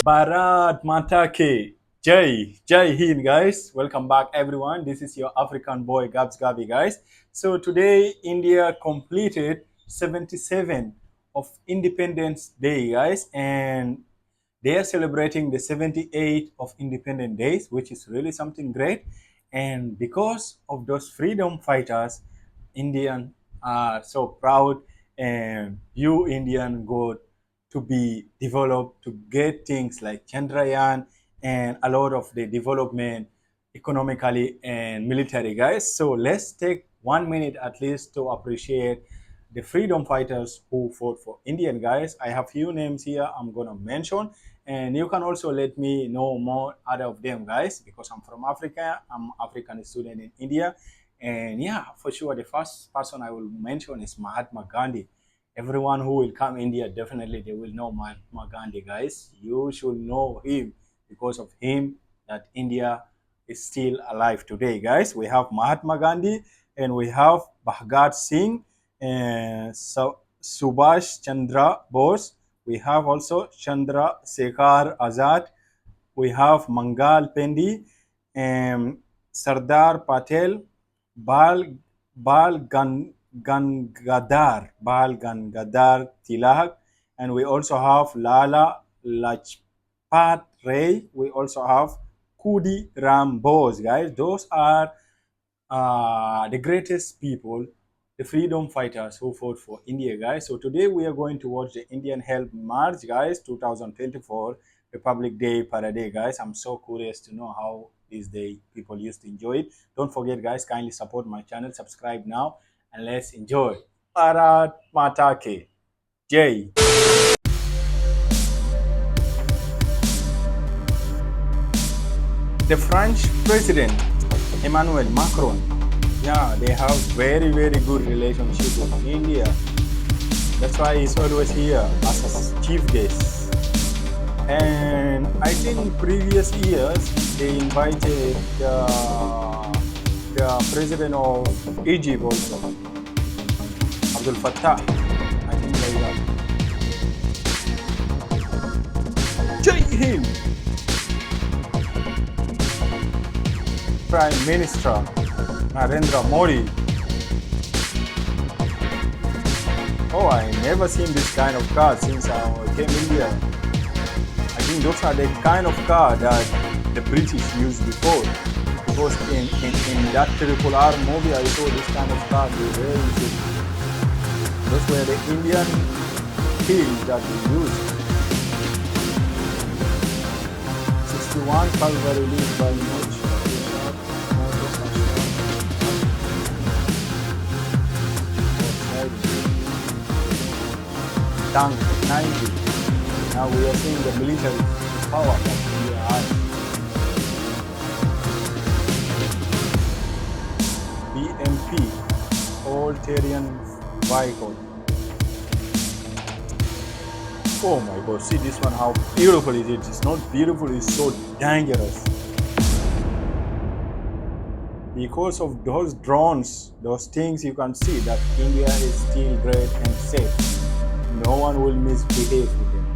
Bharat Mata Ki Jai Hind, guys. Welcome back, everyone. This is your African boy, Gabs Gabi, guys. So today, India completed 77 of Independence Day, guys, and they are celebrating the 78th of Independence Days, which is really something great. And because of those freedom fighters, Indian are so proud, and you Indian go to be developed to get things like Chandrayaan and a lot of the development economically and military, guys. So let's take 1 minute at least to appreciate the freedom fighters who fought for Indian, guys. I have few names here I'm gonna mention, and you can also let me know more other of them, guys, because I'm from Africa. I'm African student in India, and yeah, for sure, the first person I will mention is Mahatma Gandhi. Everyone who will come India, definitely they will know Mahatma Gandhi, guys. You should know him because of him that India is still alive today, guys. We have Mahatma Gandhi and we have Bhagat Singh and Subhash Chandra Bose. We have also Chandra Sekhar Azad. We have Mangal Pendi and Sardar Patel, Bal Bal Gangadhar Tilak, and we also have Lala Lajpat Ray. We also have Kudi Ram Bose, guys. Those are the greatest people, the freedom fighters who fought for India, guys. So today we are going to watch the Indian Help March, guys, 2024 Republic Day Parade, guys. I'm so curious to know how this day people used to enjoy it. Don't forget, guys, kindly support my channel, subscribe now, and let's enjoy. Bharat Mata Ki Jai. The French president Emmanuel Macron, yeah, they have very good relationship with India. That's why he's always here as a chief guest. And I think previous years they invited the president of Egypt also, Abdul Fattah. I think like that. Jai Hind. Prime Minister Narendra Modi. Oh, I never seen this kind of car since I came India. I think those are the kind of car that the British used before. Because in that Triple R movie, I saw this kind of car. Those were the Indian hills that they used. 61 Calvary released by Much. Tank 90. Now we are seeing the military power that we are. BMP, all-terrain vehicle. Oh my God! See this one, how beautiful it is. It's not beautiful; it's so dangerous. Because of those drones, those things, you can see that India is still great and safe. No one will misbehave with them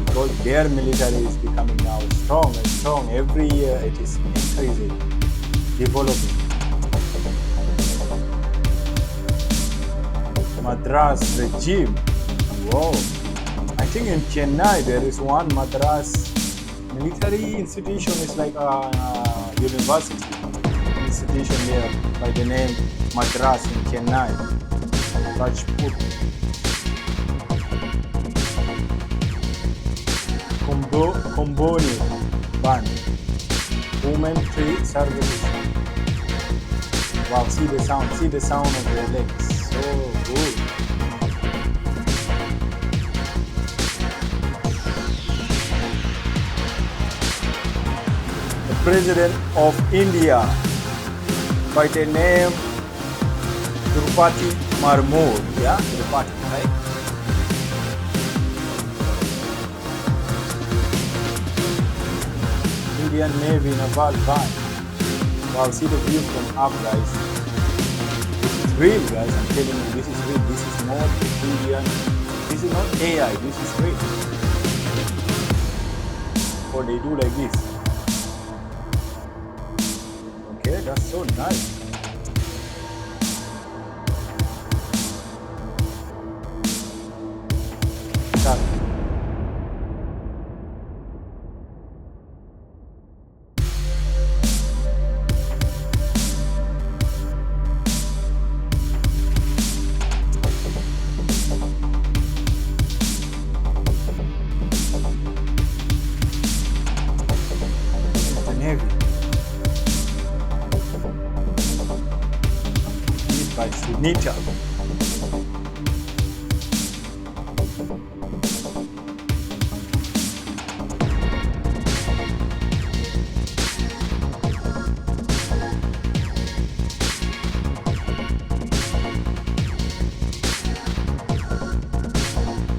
because their military is becoming now strong and strong. Every year it is increasing, developing. Madras regime. Whoa. I think in Chennai there is one Madras military institution. It's like a university institution there by the name Madras in Chennai. Rajput. Comboni Band. Women Tree Services. Wow, see the sound of their legs. So good. The President of India by the name Drupadi Murmu. Yeah, Drupadi, right? Indian Navy naval band. Wow, see the view from up, guys. This is real, guys. I'm telling you, this is real. This is not Indian. This is not AI. This is real. they do like this. Okay, that's so nice. Start. Navy. Lead by Sunita.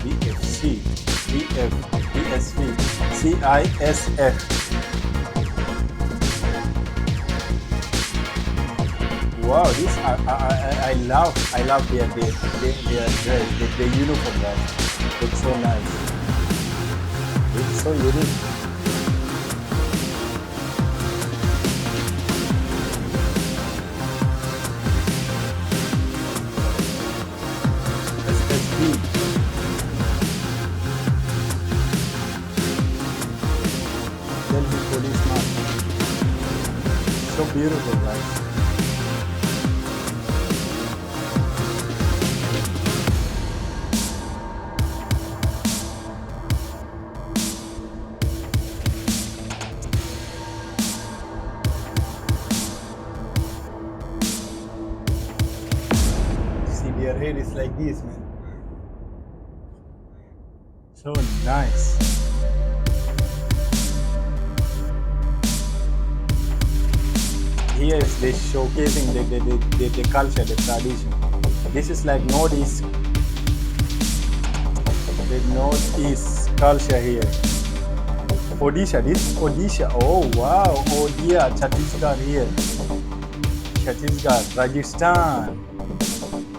BFC, BF, BSV, CISF. Wow, this I love their dress, their uniform, guys. It's so nice. It's so unique. SSB. Delhi Police March. So beautiful, guys. Their hair is like this, man. So nice. Here is they showcasing the culture, the tradition. This is like Northeast, the Northeast culture here. Odisha, this is Odisha. Oh wow, Odia, Chhattisgarh here. Chhattisgarh, Rajasthan.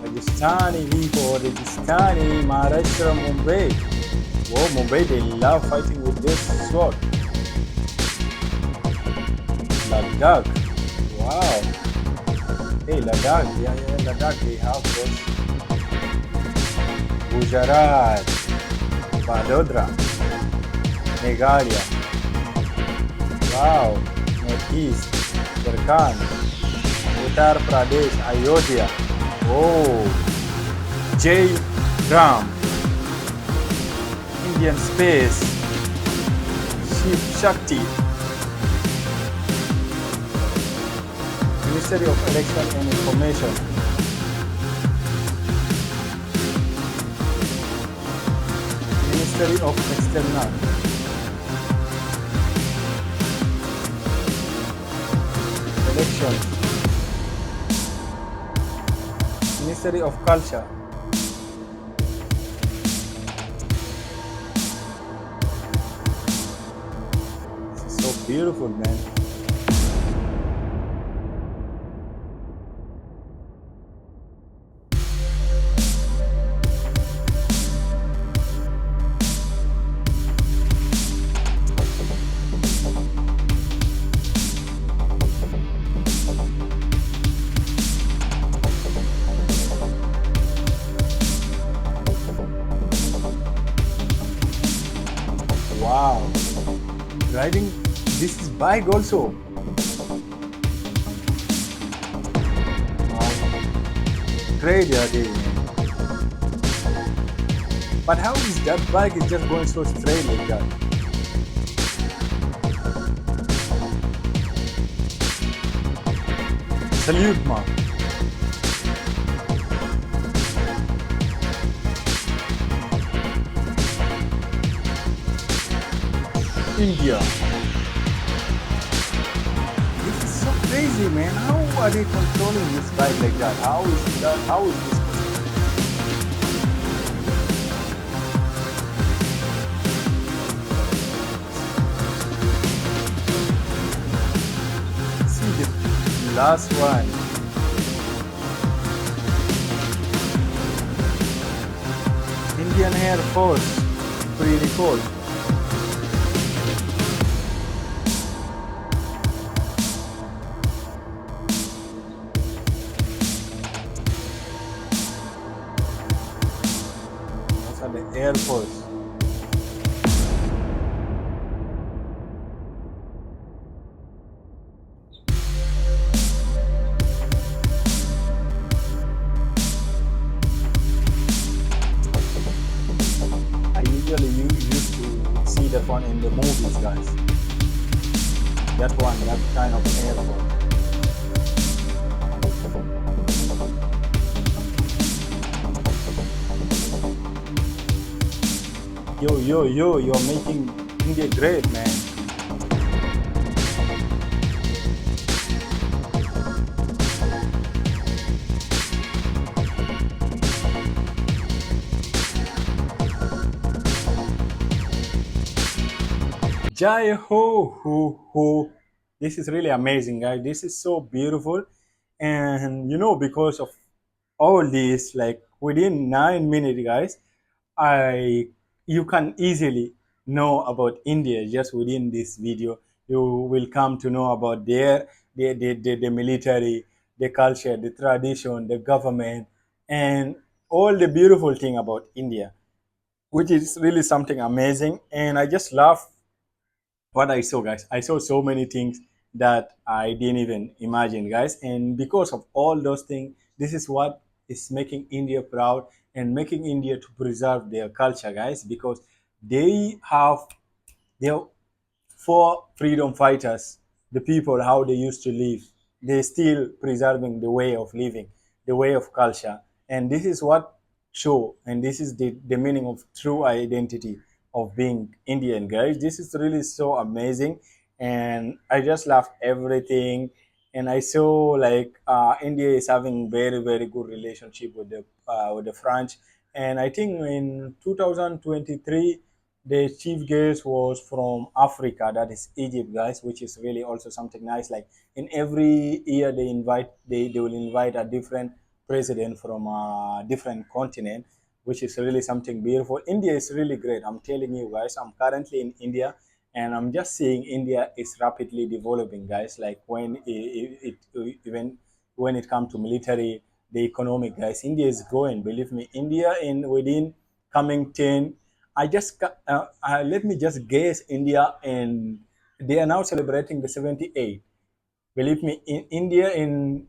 Rajasthani people, Rajasthani, Maharashtra, Mumbai. Whoa, Mumbai, they love fighting with this sword. Ladakh. Wow. Hey, Ladakh. Yeah, Ladakh, they have those. Gujarat. Vadodara. Meghalaya. Wow. Northeast. Jharkhand. Uttar Pradesh. Ayodhya. Oh, Jai Ram, Indian Space, Shiv Shakti, Ministry of Election and Information, Ministry of External, Elections, Ministry of Culture. This is so beautiful, man. Wow, riding, this is bike also. Wow, great idea, man. But how is that bike is just going so straight like that? Salute, man. India. This is so crazy, man. How are they controlling this bike like that? How is that? How is this possible? See the last one. Indian Air Force pre-record. to see that one in the movies, guys. That one, that kind of airport. Yo, you're making India great, man. Jai ho. This is really amazing, guys. This is so beautiful. And because of all this, like within 9 minutes, guys, I you can easily know about India just within this video. You will come to know about the military, the culture, the tradition, the government, and all the beautiful thing about India, which is really something amazing. And I just love what I saw, guys. I saw so many things that I didn't even imagine, guys. And because of all those things, this is what is making India proud and making India to preserve their culture, guys, because they have their for freedom fighters, the people how they used to live, they still preserving the way of living, the way of culture, and this is what show, and this is the meaning of true identity of being Indian, guys. This is really so amazing, and I just love everything. And I saw like India is having very good relationship with the French, and I think in 2023 the chief guest was from Africa, that is Egypt, guys, which is really also something nice. Like in every year, they will invite a different president from a different continent, which is really something beautiful. India is really great. I'm telling you, guys. I'm currently in India, and I'm just seeing India is rapidly developing, guys. Like when even when it comes to military, the economic, guys, India is growing. Believe me, India in within coming 10 let me just guess India, and they are now celebrating the 78. Believe me, in India in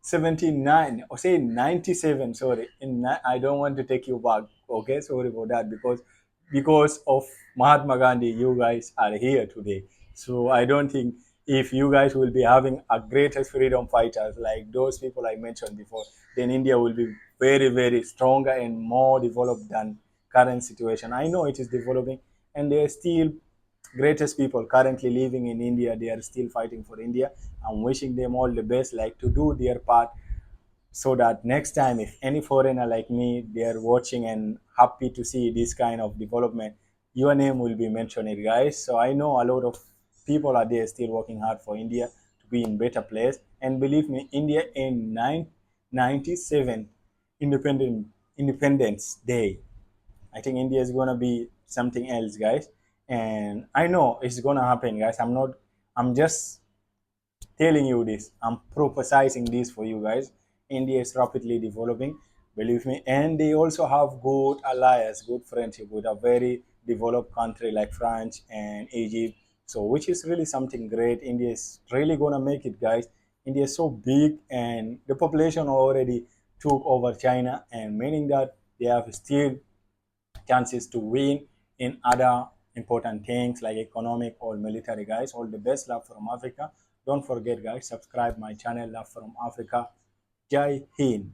79 or say 97, sorry, I don't want to take you back, okay, sorry about that, because of Mahatma Gandhi you guys are here today. So I don't think if you guys will be having a greatest freedom fighters like those people I mentioned before, then India will be very stronger and more developed than current situation. I know it is developing, and there are still greatest people currently living in India. They are still fighting for India. I'm wishing them all the best, like to do their part, so that next time if any foreigner like me they are watching and happy to see this kind of development, your name will be mentioned, guys. So I know a lot of people are there still working hard for India to be in better place. And believe me, India in 997 independence day, I think India is gonna be something else, guys. And I know it's gonna happen, guys. I'm just telling you this. I'm prophesizing this for you guys. India is rapidly developing, believe me. And they also have good alliance, good friendship with a very developed country like France and Egypt. So which is really something great. India is really gonna make it, guys. India is so big, and the population already took over China, and meaning that they have still chances to win in other important things like economic or military, guys. All the best. Love from Africa. Don't forget, guys, subscribe my channel, Love from Africa. Jai Hind.